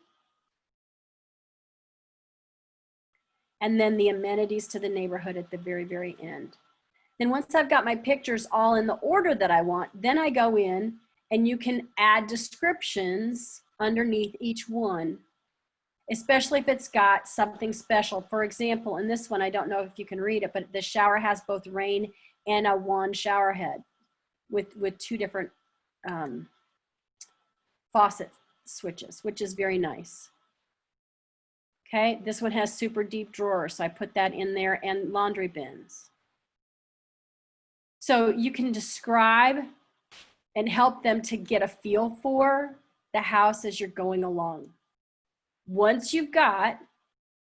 and then the amenities to the neighborhood at the very, very end. Then once I've got my pictures all in the order that I want, then I go in and you can add descriptions underneath each one, especially if it's got something special. For example, in this one, I don't know if you can read it, but the shower has both rain and a wand shower head with two different faucet switches, which is very nice. Okay, this one has super deep drawers, so I put that in there, and laundry bins. So you can describe and help them to get a feel for the house as you're going along. Once you've got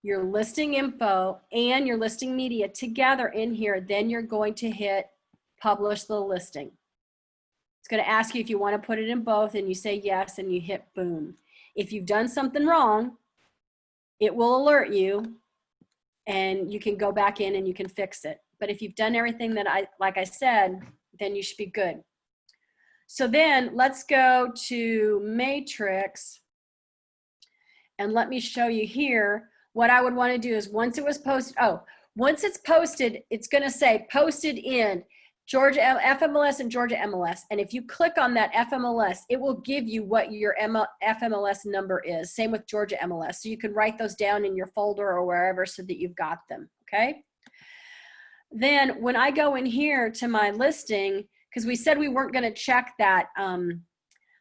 your listing info and your listing media together in here, then you're going to hit publish the listing. It's going to ask you if you want to put it in both, and you say yes, and you hit boom. If you've done something wrong, it will alert you and you can go back in and you can fix it. But if you've done everything that like I said, then you should be good. So then let's go to Matrix. And let me show you here. What I would want to do is once it was posted, once it's posted, it's going to say posted in Georgia FMLS and Georgia MLS. And if you click on that FMLS, it will give you what your FMLS number is. Same with Georgia MLS. So you can write those down in your folder or wherever so that you've got them. Okay. Then when I go in here to my listing, because we said we weren't going to check that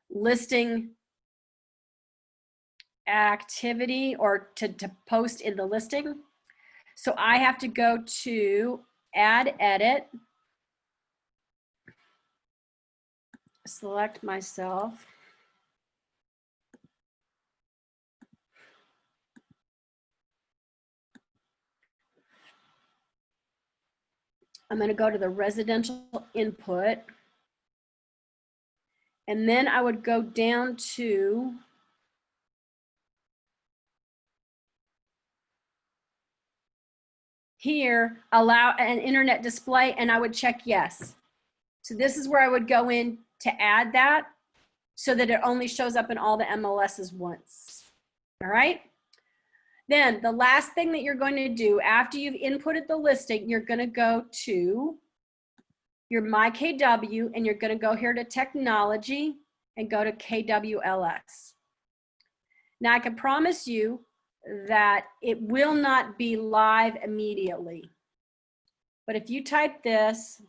listing activity or to post in the listing. So I have to go to add edit, select myself, I'm going to go to the residential input. And then I would go down to here, allow an internet display, and I would check yes. So this is where I would go in to add that so that it only shows up in all the MLSs once. All right. Then the last thing that you're going to do after you've inputted the listing, you're going to go to your My KW and you're going to go here to technology and go to KWLS. Now I can promise you that it will not be live immediately. But if you type this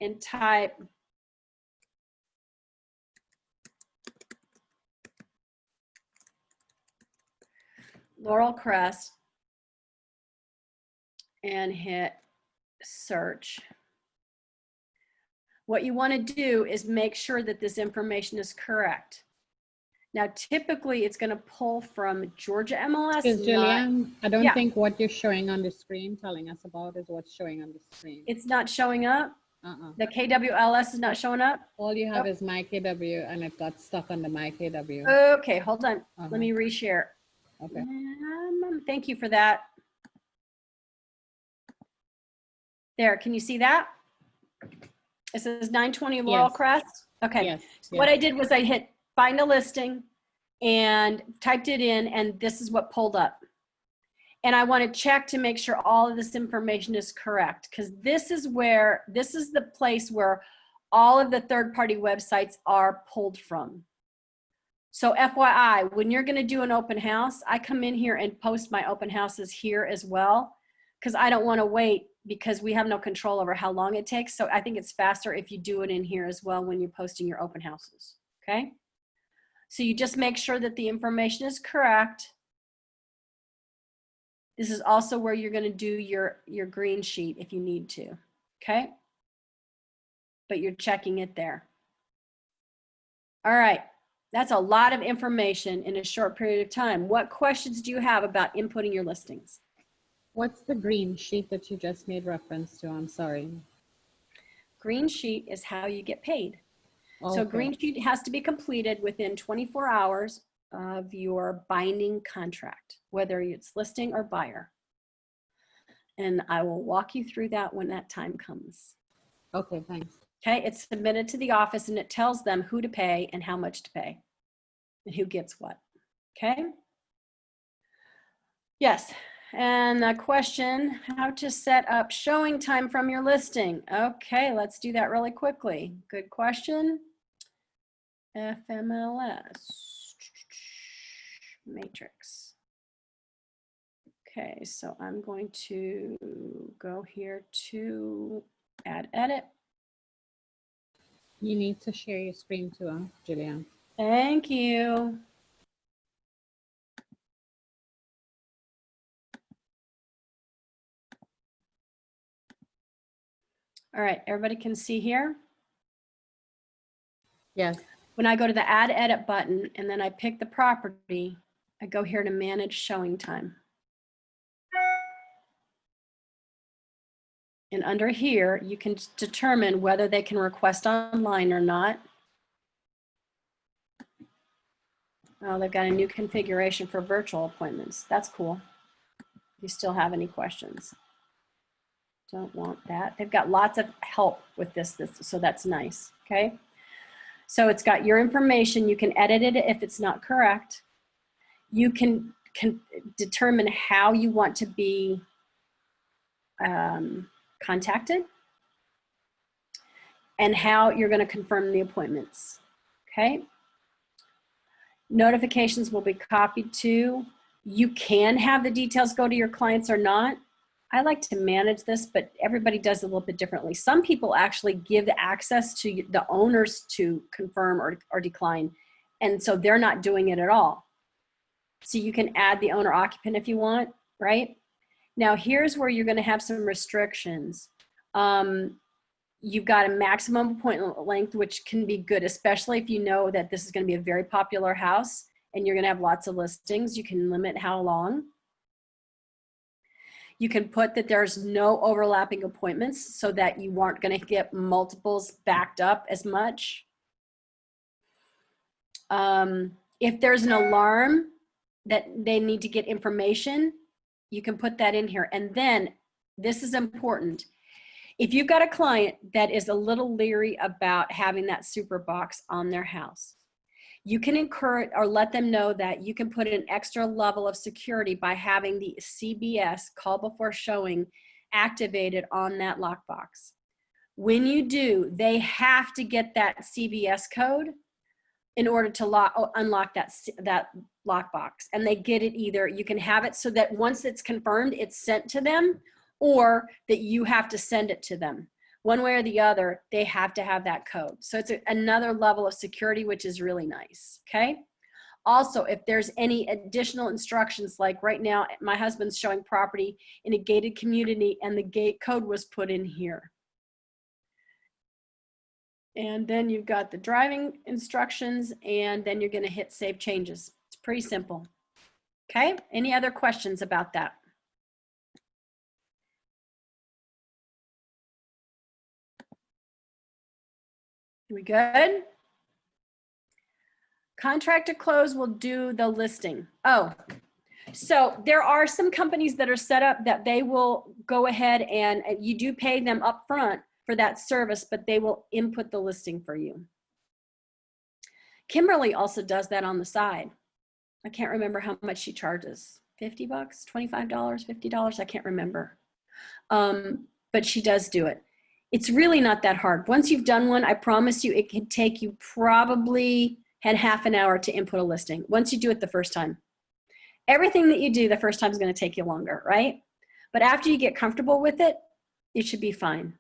and type Laurel Crest and hit search, what you want to do is make sure that this information is correct. Now, typically, it's going to pull from Georgia MLS. Because Julianne, I don't Yeah. think what you're showing on the screen, telling us about, is what's showing on the screen. It's not showing up. Uh-uh. The KWLS is not showing up. All you have is My KW, and it got stuck on the My KW. Okay, hold on. Let me reshare. Okay. Thank you for that. There, can you see that? It says 920 Laurel Yes. Crest. Okay. Yes. What I did was I hit find a listing and typed it in, and this is what pulled up. And I want to check to make sure all of this information is correct, because this is the place where all of the third-party websites are pulled from. So FYI, when you're going to do an open house, I come in here and post my open houses here as well, because I don't want to wait, because we have no control over how long it takes. So I think it's faster if you do it in here as well when you're posting your open houses. Okay. So you just make sure that the information is correct. This is also where you're going to do your green sheet if you need to. Okay. But you're checking it there. All right. That's a lot of information in a short period of time. What questions do you have about inputting your listings? What's the green sheet that you just made reference to? I'm sorry. Green sheet is how you get paid. Okay. So green sheet has to be completed within 24 hours of your binding contract, whether it's listing or buyer. And I will walk you through that when that time comes. Okay, thanks. Okay, it's submitted to the office and it tells them who to pay and how much to pay and who gets what. Okay. Yes. And the question, how to set up showing time from your listing. Okay, let's do that really quickly. Good question. FMLS matrix. Okay, so I'm going to go here to add edit. You need to share your screen too, Julianne. Thank you. All right, everybody can see here. Yes. When I go to the add edit button and then I pick the property, I go here to manage showing time. And under here, you can determine whether they can request online or not. Oh, they've got a new configuration for virtual appointments. That's cool. If you still have any questions. Don't want that. They've got lots of help with this, so that's nice, okay? So it's got your information. You can edit it if it's not correct. You can determine how you want to be contacted and how you're going to confirm the appointments, okay? Notifications will be copied to. You can have the details go to your clients or not. I like to manage this, but everybody does it a little bit differently. Some people actually give the access to the owners to confirm or decline, and so they're not doing it at all. So you can add the owner occupant if you want, right? Now here's where you're going to have some restrictions. You've got a maximum appointment length, which can be good, especially if you know that this is going to be a very popular house and you're going to have lots of listings. You can limit how long. You can put that there's no overlapping appointments so that you aren't going to get multiples backed up as much. If there's an alarm that they need to get information, you can put that in here. And then this is important. If you've got a client that is a little leery about having that super box on their house, you can encourage or let them know that you can put an extra level of security by having the CBS, call before showing, activated on that lockbox. When you do, they have to get that CBS code in order to unlock that lockbox. And they get it either, you can have it so that once it's confirmed, it's sent to them, or that you have to send it to them. One way or the other, they have to have that code. So it's another level of security, which is really nice, okay? Also, if there's any additional instructions, like right now, my husband's showing property in a gated community and the gate code was put in here. And then you've got the driving instructions, and then you're gonna hit save changes. It's pretty simple, okay? Any other questions about that? We good? Contract to close will do the listing. Oh, so there are some companies that are set up that they will go ahead and you do pay them up front for that service, but they will input the listing for you. Kimberly also does that on the side. I can't remember how much she charges. 50 bucks, $25, $50, I can't remember. But she does do it. It's really not that hard. Once you've done one, I promise you, it can take you probably half an hour to input a listing once you do it the first time. Everything that you do the first time is going to take you longer, right? But after you get comfortable with it, it should be fine.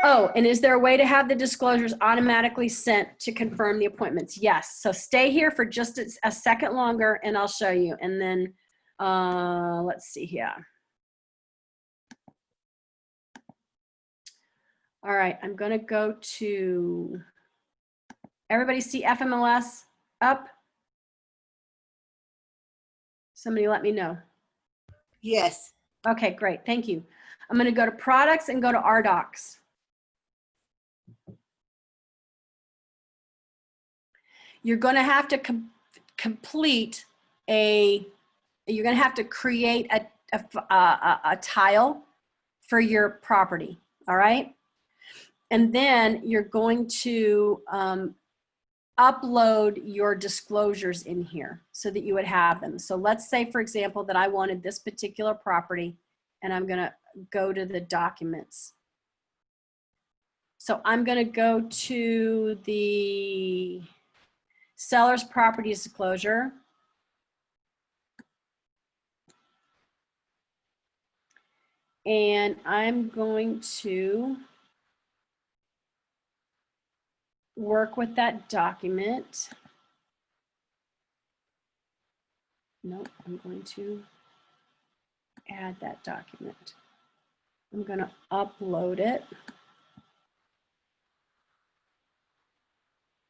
Oh, and is there a way to have the disclosures automatically sent to confirm the appointments? Yes. So stay here for just a second longer and I'll show you. And then let's see here. All right, I'm going to go to, everybody see FMLS up? Somebody let me know. Yes. Okay, great, thank you. I'm going to go to products and go to RDocs. You're going to have to complete you're going to have to create a tile for your property, all right? And then you're going to upload your disclosures in here so that you would have them. So let's say, for example, that I wanted this particular property and I'm going to go to the documents. So I'm going to go to the seller's property disclosure. And I'm going to work with that document. Nope, I'm going to add that document. I'm going to upload it.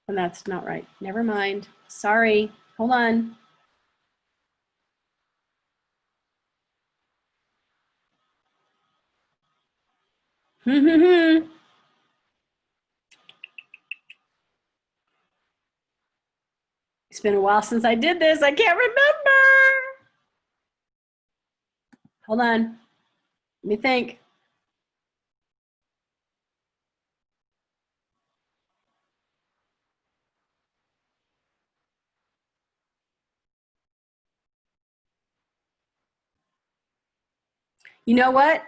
And that's not right. Never mind. Sorry. Hold on. It's been a while since I did this. I can't remember. Hold on. Let me think. You know what?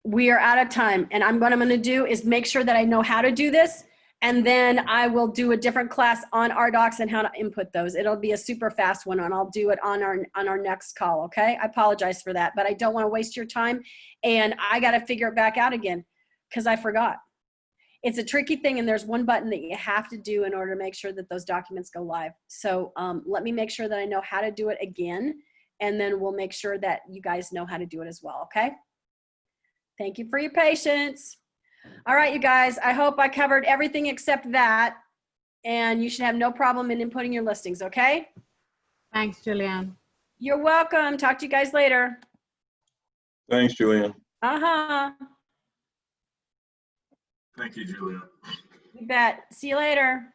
We are out of time. And what I'm going to do is make sure that I know how to do this. And then I will do a different class on RDocs and how to input those. It'll be a super fast one, and I'll do it on our next call, okay? I apologize for that, but I don't want to waste your time, and I got to figure it back out again because I forgot. It's a tricky thing, and there's one button that you have to do in order to make sure that those documents go live. So let me make sure that I know how to do it again, and then we'll make sure that you guys know how to do it as well, okay? Thank you for your patience. All right, you guys, I hope I covered everything except that, and you should have no problem in inputting your listings, okay? Thanks, Julianne. You're welcome. Talk to you guys later. Thanks, Julianne. Uh-huh. Thank you, Julia. You bet. See you later.